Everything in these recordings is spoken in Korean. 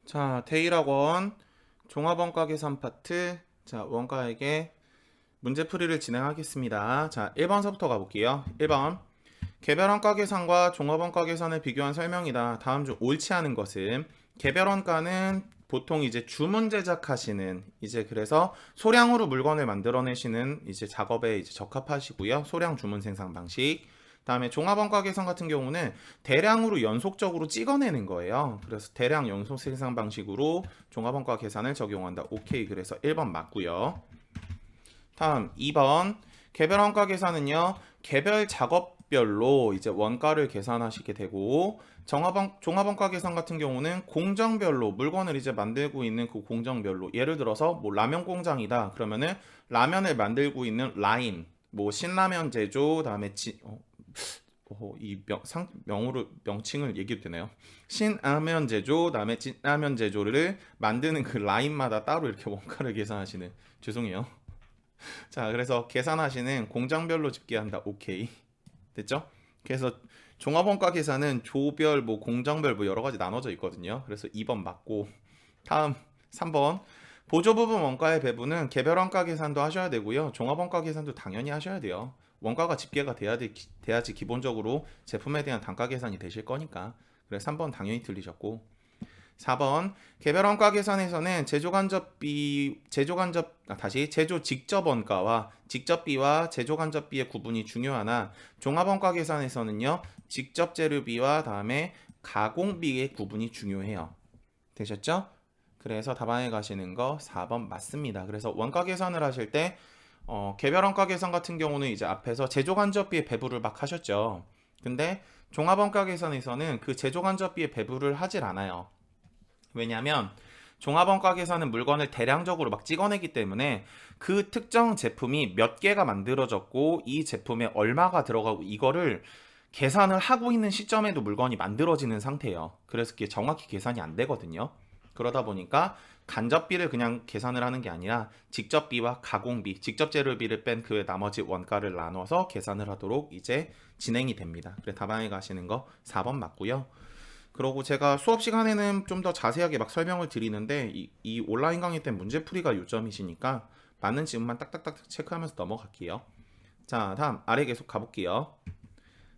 자, 테일학원 종합원가 계산 파트. 자, 원가에게 문제풀이를 진행하겠습니다. 자, 1번서부터 가볼게요. 1번. 개별원가 계산과 종합원가 계산을 비교한 설명이다. 다음 중 옳지 않은 것은 개별원가는 보통 이제 주문 제작하시는 그래서 소량으로 물건을 만들어내시는 작업에 적합하시고요. 소량 주문 생산 방식. 다음에 종합원가 계산 같은 경우는 대량으로 연속적으로 찍어내는 거예요. 그래서 대량 연속 생산 방식으로 종합원가 계산을 적용한다. 오케이. 그래서 1번 맞고요. 다음 2번. 개별 원가 계산은요, 개별 작업별로 원가를 계산하시게 되고, 종합원가 계산 같은 경우는 공정별로 물건을 만들고 있는 그 공정별로, 예를 들어서 뭐 라면 공장이다 그러면은 라면을 만들고 있는 라인, 뭐 신라면 제조, 다음에 이 명으로 명칭을 얘기해도 되나요? 신라면 제조, 다음에 진라면 제조를 만드는 그 라인마다 따로 이렇게 원가를 계산하시는, 죄송해요. 자, 그래서 계산하시는 공장별로 집계한다. 오케이. 됐죠? 그래서 종합원가 계산은 조별, 뭐 공정별 뭐 여러 가지 나눠져 있거든요. 그래서 2번 맞고. 다음 3번. 보조 부분 원가의 배분은 개별 원가 계산도 하셔야 되고요. 종합원가 계산도 당연히 하셔야 돼요. 원가가 집계가 돼야지 기본적으로 제품에 대한 단가 계산이 되실 거니까. 그래서 3번 당연히 틀리셨고. 4번. 개별 원가 계산에서는 제조 직접 원가와 직접비와 제조 간접비의 구분이 중요하나, 종합 원가 계산에서는요, 직접 재료비와 다음에 가공비의 구분이 중요해요. 되셨죠? 그래서 답안에 가시는 거 4번 맞습니다. 그래서 원가 계산을 하실 때 개별 원가 계산 같은 경우는 앞에서 제조 간접비의 배분을 막 하셨죠. 근데 종합 원가 계산에서는 그 제조 간접비의 배분을 하질 않아요. 왜냐하면 종합원가 계산은 물건을 대량적으로 막 찍어내기 때문에 그 특정 제품이 몇 개가 만들어졌고 이 제품에 얼마가 들어가고 이거를 계산을 하고 있는 시점에도 물건이 만들어지는 상태예요. 그래서 그게 정확히 계산이 안 되거든요. 그러다 보니까 간접비를 그냥 계산을 하는 게 아니라 직접비와 가공비, 직접 재료비를 뺀 그 나머지 원가를 나눠서 계산을 하도록 진행이 됩니다. 그래서 답안에 가시는 거 4번 맞고요. 그러고 제가 수업 시간에는 좀 더 자세하게 막 설명을 드리는데 이 온라인 강의 때 문제풀이가 요점이시니까 맞는 질문만 딱딱딱 체크하면서 넘어갈게요. 자, 다음 아래 계속 가볼게요.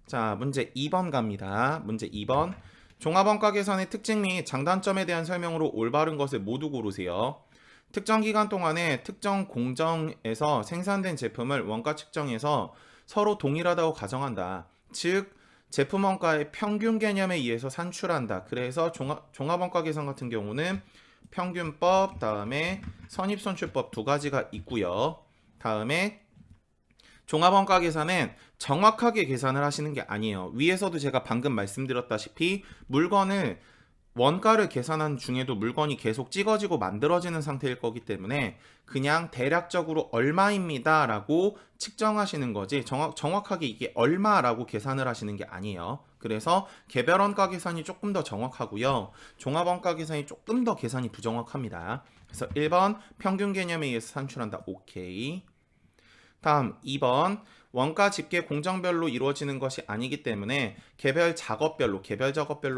자, 문제 2번 갑니다. 문제 2번. 종합원가 계산의 특징 및 장단점에 대한 설명으로 올바른 것을 모두 고르세요. 특정 기간 동안에 특정 공정에서 생산된 제품을 원가 측정해서 서로 동일하다고 가정한다. 즉, 제품 원가의 평균 개념에 의해서 산출한다. 그래서 종합원가 계산 같은 경우는 평균법, 다음에 선입선출법 두 가지가 있고요. 다음에 종합원가 계산은 정확하게 계산을 하시는 게 아니에요. 위에서도 제가 방금 말씀드렸다시피 물건을 원가를 계산한 중에도 물건이 계속 찍어지고 만들어지는 상태일 거기 때문에 그냥 대략적으로 얼마입니다 라고 측정하시는 거지 정확하게 이게 얼마라고 계산을 하시는 게 아니에요. 그래서 개별 원가 계산이 조금 더 정확하고요. 종합 원가 계산이 조금 더 계산이 부정확합니다. 그래서 1번 평균 개념에 의해서 산출한다. 오케이. 다음 2번. 원가 집계 공정별로 이루어지는 것이 아니기 때문에 개별 작업별로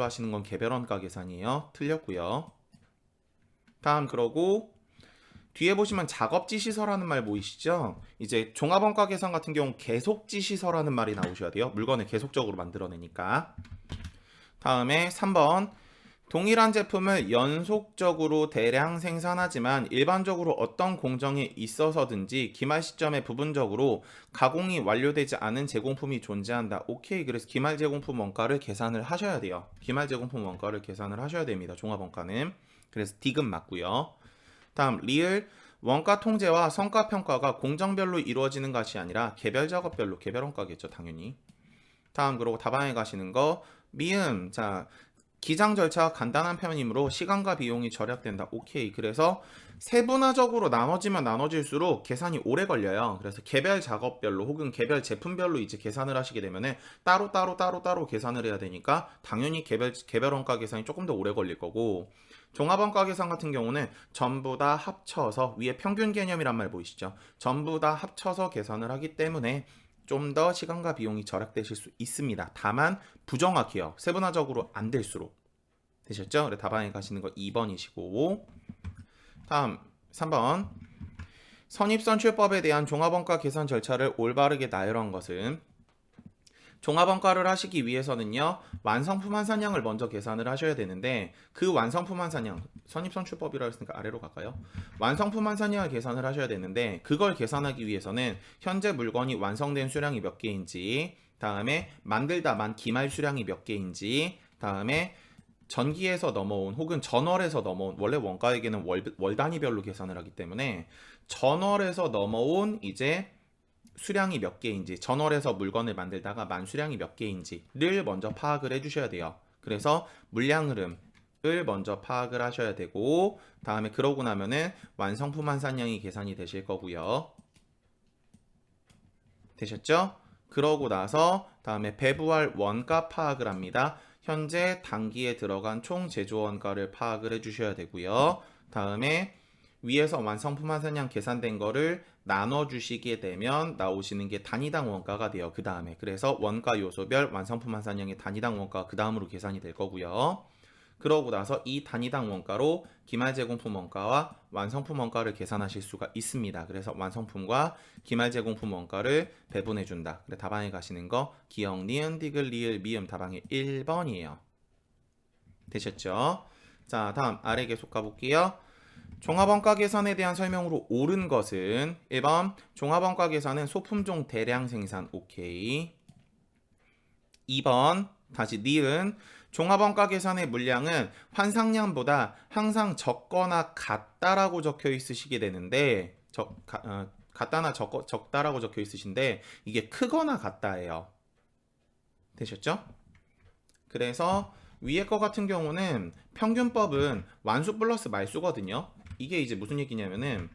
하시는 건 개별 원가 계산이에요. 틀렸고요. 다음 그러고 뒤에 보시면 작업 지시서라는 말 보이시죠? 종합 원가 계산 같은 경우 계속 지시서라는 말이 나오셔야 돼요. 물건을 계속적으로 만들어내니까. 다음에 3번. 동일한 제품을 연속적으로 대량 생산하지만 일반적으로 어떤 공정에 있어서든지 기말 시점에 부분적으로 가공이 완료되지 않은 제공품이 존재한다. 오케이. 그래서 기말 제공품 원가를 계산을 하셔야 돼요. 기말 제공품 원가를 계산을 하셔야 됩니다. 종합원가는. 그래서 D금 맞고요. 다음 리을. 원가 통제와 성과 평가가 공정별로 이루어지는 것이 아니라 개별 작업별로, 개별 원가겠죠, 당연히. 다음 그러고 답안에 가시는 거 미음. 자, 기장 절차가 간단한 편이므로 시간과 비용이 절약된다. 오케이. 그래서 세분화적으로 나눠지면 나눠질수록 계산이 오래 걸려요. 그래서 개별 작업별로 혹은 개별 제품별로 계산을 하시게 되면은 따로 계산을 해야 되니까 당연히 개별 원가 계산이 조금 더 오래 걸릴 거고, 종합 원가 계산 같은 경우는 전부 다 합쳐서, 위에 평균 개념이란 말 보이시죠? 전부 다 합쳐서 계산을 하기 때문에 좀 더 시간과 비용이 절약되실 수 있습니다. 다만 부정확해요. 세분화적으로 안 될수록. 되셨죠? 그래 답안에 가시는 거 2번이시고 다음 3번 선입선출법에 대한 종합원가 계산 절차를 올바르게 나열한 것은 종합원가를 하시기 위해서는요 완성품 환산량을 먼저 계산을 하셔야 되는데 그 완성품 환산량 선입선출법이라고 했으니까 아래로 갈까요? 완성품 환산량을 계산을 하셔야 되는데 그걸 계산하기 위해서는 현재 물건이 완성된 수량이 몇 개인지 다음에 만들다 만 기말 수량이 몇 개인지 다음에 전기에서 넘어온 혹은 전월에서 넘어온 원래 원가에게는 월 단위별로 계산을 하기 때문에 전월에서 넘어온 이제 수량이 몇 개인지 전월에서 물건을 만들다가 만 수량이 몇 개인지를 먼저 파악을 해주셔야 돼요. 그래서 물량 흐름을 먼저 파악을 하셔야 되고 다음에 그러고 나면은 완성품 환산량이 계산이 되실 거고요. 되셨죠? 그러고 나서 다음에 배부할 원가 파악을 합니다. 현재 단기에 들어간 총 제조 원가를 파악을 해주셔야 되고요. 다음에 위에서 완성품 환산량 계산된 거를 나눠주시게 되면 나오시는 게 단위당 원가가 돼요. 그 다음에 그래서 원가 요소별 완성품 환산량의 단위당 원가가 그 다음으로 계산이 될 거고요. 그러고 나서 이 단위당 원가로 기말 제공품 원가와 완성품 원가를 계산하실 수가 있습니다. 그래서 완성품과 기말 제공품 원가를 배분해 준다. 그래 답안에 가시는 거 기역, 니은, 디귿, 리을, 미음 답안이 1번이에요. 되셨죠? 자, 다음 아래 계속 가볼게요. 종합원가 계산에 대한 설명으로 옳은 것은 1번 종합원가 계산은 소품종 대량 생산 오케이. 2번 다시 니은 종합원가 계산의 물량은 환상량보다 항상 적거나 같다라고 적혀 있으시게 되는데 같다나 적다라고 적혀 있으신데 이게 크거나 같다예요. 되셨죠? 그래서 위에 거 같은 경우는 평균법은 완수 플러스 말수거든요. 이게 이제 무슨 얘기냐면은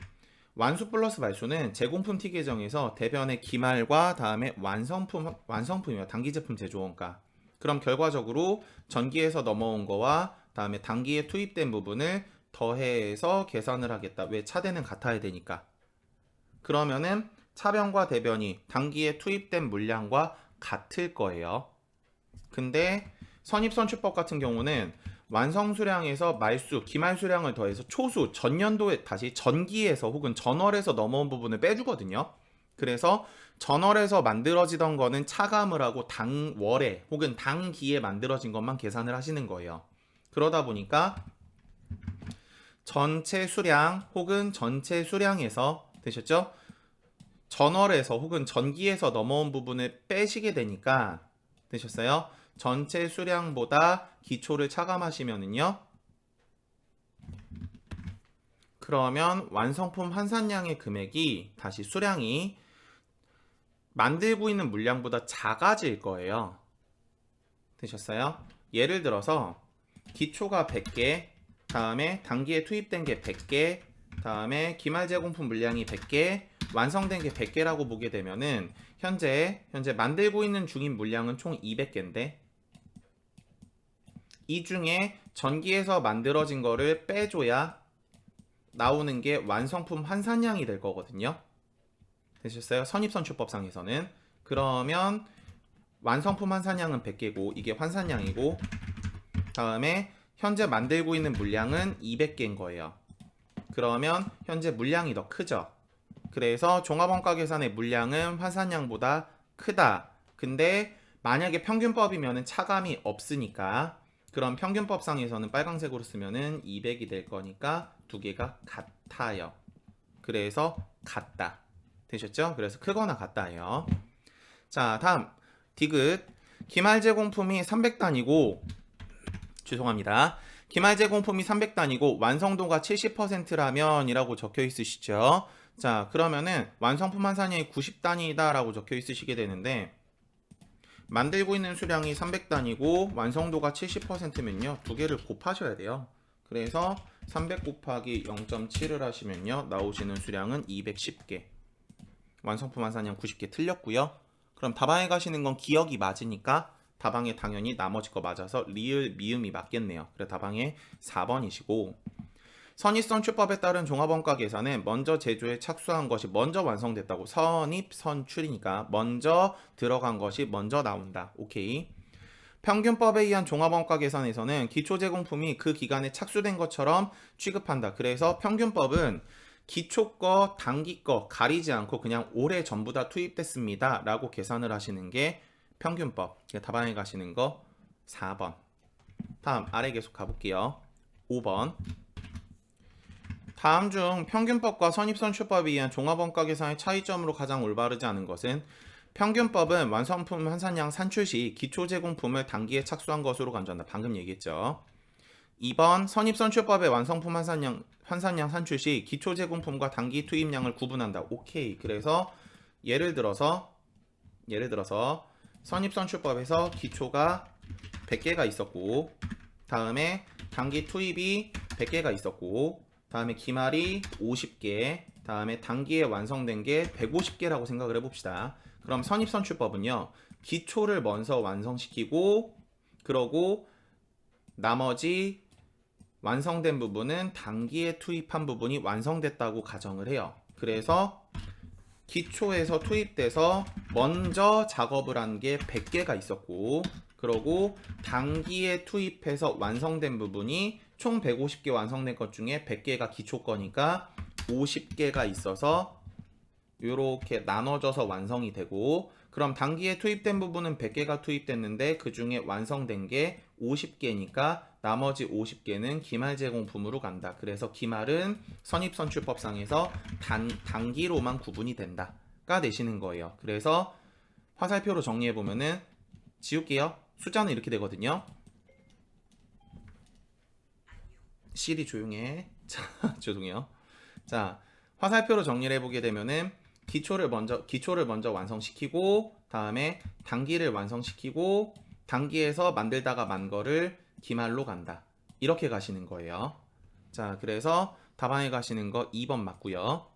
완수 플러스 말수는 제공품 T 계정에서 대변의 기말과 다음에 완성품이와 단기 제품 제조원가. 그럼 결과적으로 전기에서 넘어온 거와 다음에 단기에 투입된 부분을 더해서 계산을 하겠다. 왜 차대는 같아야 되니까. 그러면은 차변과 대변이 단기에 투입된 물량과 같을 거예요. 근데 선입선출법 같은 경우는 완성수량에서 말수, 기말수량을 더해서 초수, 전년도에 다시 전기에서 혹은 전월에서 넘어온 부분을 빼주거든요. 그래서 전월에서 만들어지던 거는 차감을 하고 당월에 혹은 당기에 만들어진 것만 계산을 하시는 거예요. 그러다 보니까 전체 수량 혹은 전체 수량에서 되셨죠? 전월에서 혹은 전기에서 넘어온 부분을 빼시게 되니까 되셨어요? 전체 수량보다 기초를 차감하시면은요. 그러면 완성품 환산량의 금액이 다시 수량이 만들고 있는 물량보다 작아질 거예요. 되셨어요? 예를 들어서 기초가 100개, 다음에 단기에 투입된 게 100개, 다음에 기말 제공품 물량이 100개, 완성된 게 100개라고 보게 되면은 현재 만들고 있는 중인 물량은 총 200개인데 이 중에 전기에서 만들어진 거를 빼줘야 나오는 게 완성품 환산량이 될 거거든요. 되셨어요? 선입선출법상에서는. 그러면 완성품 환산량은 100개고 이게 환산량이고 다음에 현재 만들고 있는 물량은 200개인 거예요. 그러면 현재 물량이 더 크죠. 그래서 종합원가 계산의 물량은 환산량보다 크다. 근데 만약에 평균법이면 차감이 없으니까 그럼 평균법상에서는 빨강색으로 쓰면은 200이 될 거니까 두 개가 같아요. 그래서 같다. 되셨죠? 그래서 크거나 같다예요. 자, 다음 디귿 기말 제공품이 300단이고 죄송합니다. 기말 제공품이 300단이고 완성도가 70%라면 이라고 적혀 있으시죠? 자, 그러면은 완성품 환산량이 90단이다 라고 적혀 있으시게 되는데 만들고 있는 수량이 300단이고 완성도가 70%면요. 두 개를 곱하셔야 돼요. 그래서 300 곱하기 0.7을 하시면요. 나오시는 수량은 210개. 완성품 환산량 90개 틀렸고요. 그럼 답안에 가시는 건 기억이 맞으니까 답안에 당연히 나머지 거 맞아서 리을, 미음이 맞겠네요. 그래서 답안에 4번이시고 선입선출법에 따른 종합원가 계산은 먼저 제조에 착수한 것이 먼저 완성됐다고 선입선출이니까 먼저 들어간 것이 먼저 나온다. 오케이. 평균법에 의한 종합원가 계산에서는 기초제공품이 그 기간에 착수된 것처럼 취급한다. 그래서 평균법은 기초 거, 단기 거 가리지 않고 그냥 올해 전부 다 투입됐습니다. 라고 계산을 하시는 게 평균법. 답안에 가시는 거 4번. 다음 아래 계속 가볼게요. 5번. 다음 중 평균법과 선입선출법에 의한 종합원가 계산의 차이점으로 가장 올바르지 않은 것은 평균법은 완성품 환산량 산출 시 기초제공품을 단기에 착수한 것으로 간주한다. 방금 얘기했죠. 2번 선입선출법의 완성품 환산량 산출 시 기초제공품과 단기 투입량을 구분한다. 오케이. 그래서 예를 들어서 선입선출법에서 기초가 100개가 있었고 다음에 단기 투입이 100개가 있었고 다음에 기말이 50개 다음에 단기에 완성된 게 150개라고 생각을 해봅시다. 그럼 선입선출법은요. 기초를 먼저 완성시키고 그러고 나머지 완성된 부분은 단기에 투입한 부분이 완성됐다고 가정을 해요. 그래서 기초에서 투입돼서 먼저 작업을 한 게 100개가 있었고 그러고 단기에 투입해서 완성된 부분이 총 150개 완성된 것 중에 100개가 기초 거니까 50개가 있어서 이렇게 나눠져서 완성이 되고 그럼 단기에 투입된 부분은 100개가 투입됐는데 그 중에 완성된 게 50개니까 나머지 50개는 기말 제공품으로 간다. 그래서 기말은 선입선출법상에서 단기로만 구분이 된다가 되시는 거예요. 그래서 화살표로 정리해보면은 지울게요. 숫자는 이렇게 되거든요. 시리 조용해. 자, 죄송해요. 자, 화살표로 정리를 해보게 되면은 기초를 먼저 완성시키고 다음에 단기를 완성시키고 단기에서 만들다가 만 거를 기말로 간다. 이렇게 가시는 거예요. 자, 그래서 답안에 가시는 거 2번 맞고요.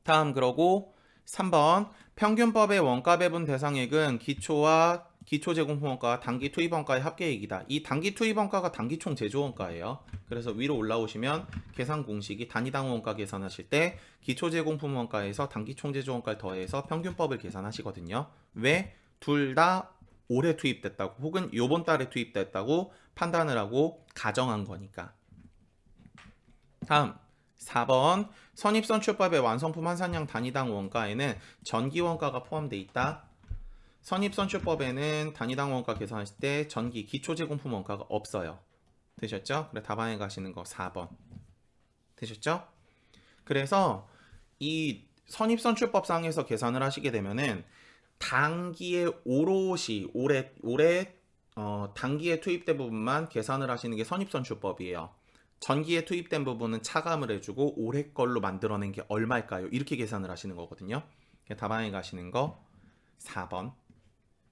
다음 그러고 3번 평균법의 원가 배분 대상액은 기초와 기초 제공품 원가와 단기 투입 원가의 합계액이다. 이 단기 투입 원가가 단기 총 제조 원가예요. 그래서 위로 올라오시면 계산 공식이 단위당 원가 계산하실 때 기초 제공품 원가에서 단기 총 제조 원가를 더해서 평균법을 계산하시거든요. 왜? 둘 다 올해 투입됐다고 혹은 요번 달에 투입됐다고 판단을 하고 가정한 거니까. 다음 4번 선입선출법의 완성품 환산량 단위당 원가에는 전기 원가가 포함되어 있다. 선입선출법에는 단위당 원가 계산하실 때 전기 기초제공품 원가가 없어요. 되셨죠? 그래 답안에 가시는 거 4번. 되셨죠? 그래서 이 선입선출법상에서 계산을 하시게 되면은 단기에 오롯이 올해 단기에 투입된 부분만 계산을 하시는 게 선입선출법이에요. 전기에 투입된 부분은 차감을 해주고 올해 걸로 만들어낸 게 얼마일까요? 이렇게 계산을 하시는 거거든요. 답안에 가시는 거 4번.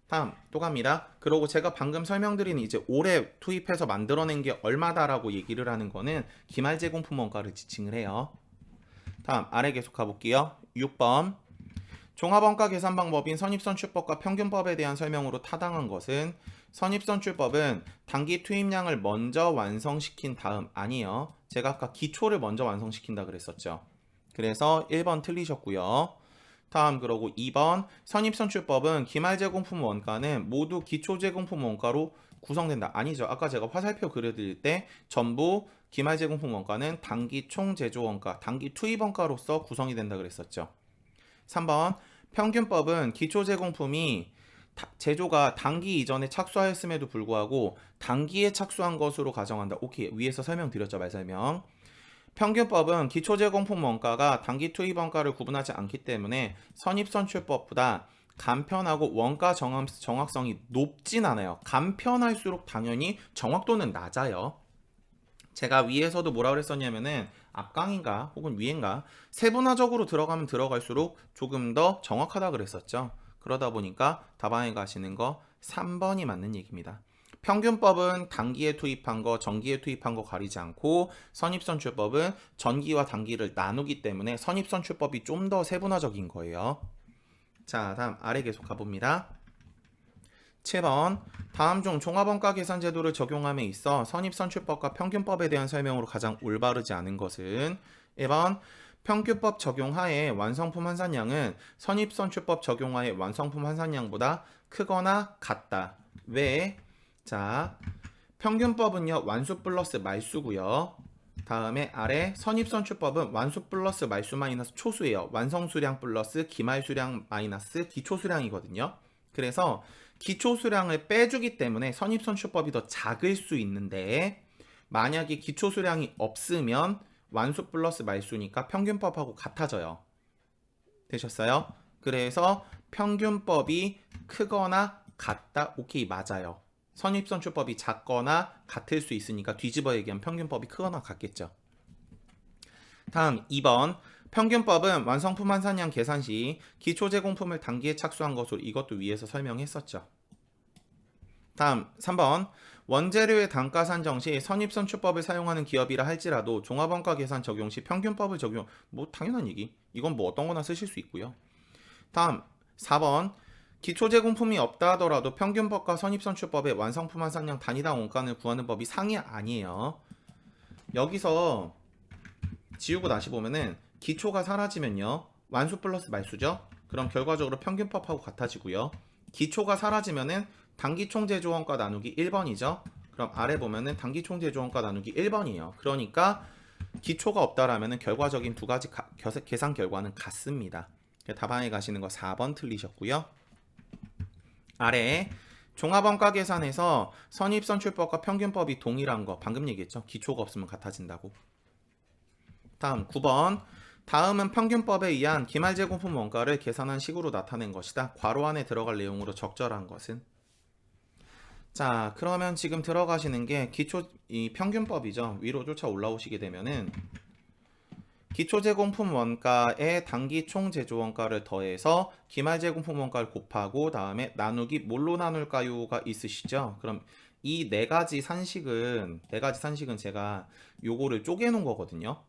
다음 또 갑니다. 그리고 제가 방금 설명드린 이제 올해 투입해서 만들어낸 게 얼마다라고 얘기를 하는 거는 기말 제공품 원가를 지칭을 해요. 다음 아래 계속 가볼게요. 6번 종합원가 계산 방법인 선입선출법과 평균법에 대한 설명으로 타당한 것은 선입선출법은 단기 투입량을 먼저 완성시킨 다음 아니요. 제가 아까 기초를 먼저 완성시킨다 그랬었죠. 그래서 1번 틀리셨고요. 다음 그러고 2번 선입선출법은 기말제공품 원가는 모두 기초제공품 원가로 구성된다. 아니죠. 아까 제가 화살표 그려드릴 때 전부 기말제공품 원가는 단기 총제조원가, 단기 투입원가로서 구성이 된다 그랬었죠. 3번 평균법은 기초제공품이 제조가 단기 이전에 착수하였음에도 불구하고 단기에 착수한 것으로 가정한다. 오케이. 위에서 설명드렸죠. 말설명. 평균법은 기초제공품 원가가 단기 투입 원가를 구분하지 않기 때문에 선입선출법보다 간편하고 원가 정확성이 높진 않아요. 간편할수록 당연히 정확도는 낮아요. 제가 위에서도 뭐라 그랬었냐면은 앞강인가 혹은 위인가 세분화적으로 들어가면 들어갈수록 조금 더 정확하다 그랬었죠. 그러다 보니까 답안에 가시는 거 3번이 맞는 얘기입니다. 평균법은 단기에 투입한 거, 전기에 투입한 거 가리지 않고 선입선출법은 전기와 단기를 나누기 때문에 선입선출법이 좀 더 세분화적인 거예요. 자, 다음 아래 계속 가봅니다. 7번 다음 중 종합원가 계산 제도를 적용함에 있어 선입선출법과 평균법에 대한 설명으로 가장 올바르지 않은 것은 1번 평균법 적용하에 완성품 환산량은 선입선출법 적용하에 완성품 환산량보다 크거나 같다. 왜? 자, 평균법은요 완수 플러스 말수고요. 다음에 아래 선입선출법은 완수 플러스 말수 마이너스 초수예요. 완성수량 플러스 기말수량 마이너스 기초수량이거든요. 그래서 기초수량을 빼주기 때문에 선입선출법이 더 작을 수 있는데, 만약에 기초수량이 없으면 완수 플러스 말수니까 평균법하고 같아져요. 되셨어요? 그래서 평균법이 크거나 같다. 오케이, 맞아요. 선입선출법이 작거나 같을 수 있으니까 뒤집어 얘기하면 평균법이 크거나 같겠죠. 다음 2번. 평균법은 완성품 환산량 계산 시 기초 제공품을 단기에 착수한 것으로, 이것도 위에서 설명했었죠. 다음 3번. 원재료의 단가 산정 시 선입선출법을 사용하는 기업이라 할지라도 종합원가 계산 적용 시 평균법을 적용. 뭐 당연한 얘기. 이건 뭐 어떤 거나 쓰실 수 있고요. 다음 4번. 기초 제공품이 없다 하더라도 평균법과 선입선출법의 완성품 환산량 단위당 원가를 구하는 법이 상이 아니에요. 여기서 지우고 다시 보면은 기초가 사라지면요 완수 플러스 말수죠. 그럼 결과적으로 평균법하고 같아지고요. 기초가 사라지면은 단기 총제조원가 나누기 1번이죠. 그럼 아래 보면은 단기 총제조원가 나누기 1번이에요. 그러니까 기초가 없다라면은 결과적인 두 가지 계산 결과는 같습니다. 답안에 가시는 거 4번 틀리셨고요. 아래에 종합원가 계산에서 선입선출법과 평균법이 동일한 거 방금 얘기했죠. 기초가 없으면 같아진다고. 다음 9번. 다음은 평균법에 의한 기말제공품 원가를 계산한 식으로 나타낸 것이다. 괄호 안에 들어갈 내용으로 적절한 것은? 자, 그러면 지금 들어가시는 게 이 평균법이죠. 위로 쫓아 올라오시게 되면은 기초제공품 원가에 단기 총제조원가를 더해서 기말제공품 원가를 곱하고 다음에 나누기 뭘로 나눌까요가 있으시죠? 그럼 이 네 가지 산식은 제가 요거를 쪼개놓은 거거든요.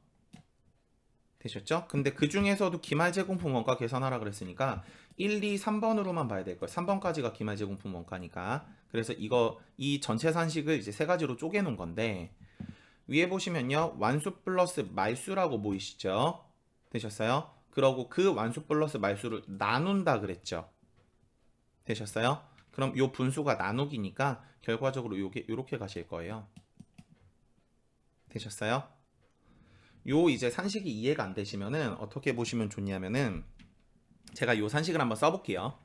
되셨죠? 근데 그 중에서도 기말제공품 원가 계산하라 그랬으니까 1, 2, 3번으로만 봐야 될 거예요. 3번까지가 기말제공품 원가니까. 그래서 이 전체 산식을 이제 세 가지로 쪼개놓은 건데, 위에 보시면요 완수 플러스 말수라고 보이시죠? 되셨어요? 그러고 그 완수 플러스 말수를 나눈다 그랬죠? 되셨어요? 그럼 요 분수가 나누기니까 결과적으로 요렇게 가실 거예요. 되셨어요? 요 이제 산식이 이해가 안 되시면은 어떻게 보시면 좋냐면은 제가 요 산식을 한번 써볼게요.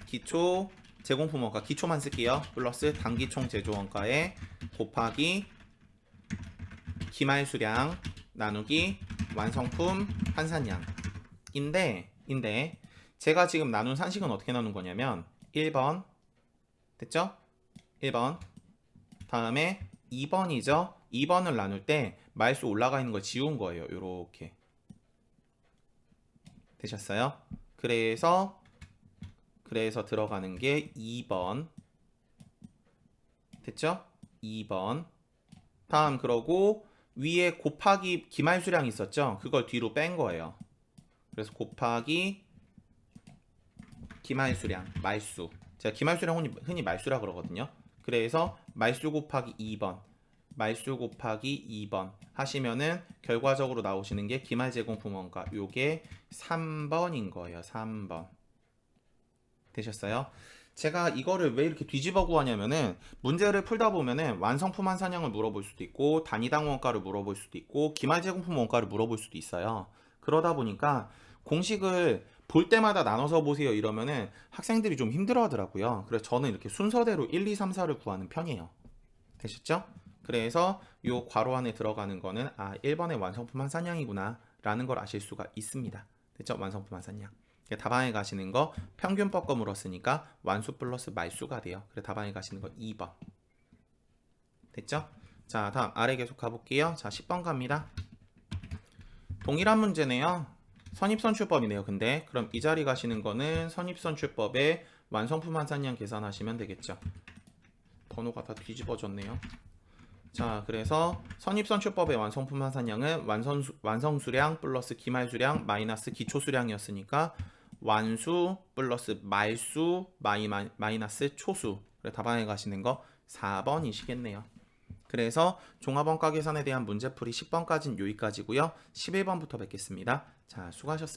기초 제공품 원가 기초만 쓸게요. 플러스 단기 총 제조원가에 곱하기 기말수량 나누기 완성품 환산량인데 제가 지금 나눈 산식은 어떻게 나눈 거냐면 1번 됐죠? 1번 다음에 2번이죠? 2번을 나눌 때 말수 올라가 있는 걸 지운 거예요. 요렇게 되셨어요? 그래서 들어가는 게 2번 됐죠? 2번 다음 그러고 위에 곱하기 기말수량 있었죠? 그걸 뒤로 뺀 거예요. 그래서 곱하기 기말수량 말수, 제가 기말수량 흔히 말수라 그러거든요. 그래서 말수 곱하기 2번 말수 곱하기 2번 하시면은 결과적으로 나오시는 게 기말제공품 원가, 요게 3번인 거예요. 3번 되셨어요? 제가 이거를 왜 이렇게 뒤집어 구하냐면은 문제를 풀다 보면은 완성품 환산량을 물어볼 수도 있고 단위당 원가를 물어볼 수도 있고 기말제공품 원가를 물어볼 수도 있어요. 그러다 보니까 공식을 볼 때마다 나눠서 보세요 이러면은 학생들이 좀 힘들어 하더라고요. 그래서 저는 이렇게 순서대로 1, 2, 3, 4를 구하는 편이에요. 되셨죠? 그래서 요 괄호 안에 들어가는 거는 1번의 완성품 환산량이구나 라는 걸 아실 수가 있습니다. 됐죠? 완성품 환산량. 답안에 가시는 거 평균법 거 물었으니까 완수 플러스 말수가 돼요. 그래서 답안에 가시는 거 2번. 됐죠? 자, 다음 아래 계속 가볼게요. 자, 10번 갑니다. 동일한 문제네요. 선입선출법이네요. 근데 그럼 이 자리 가시는 거는 선입선출법의 완성품 환산량 계산하시면 되겠죠. 번호가 다 뒤집어졌네요. 자, 그래서 선입선출법의 완성품 환산량은 완성수량 플러스 기말수량 마이너스 기초수량이었으니까 완수 플러스 말수 마이너스 초수. 그래서 답안에 가시는 거 4번이시겠네요. 그래서 종합원가 계산에 대한 문제풀이 10번까지는 여기까지고요. 11번부터 뵙겠습니다. 자, 수고하셨습니다.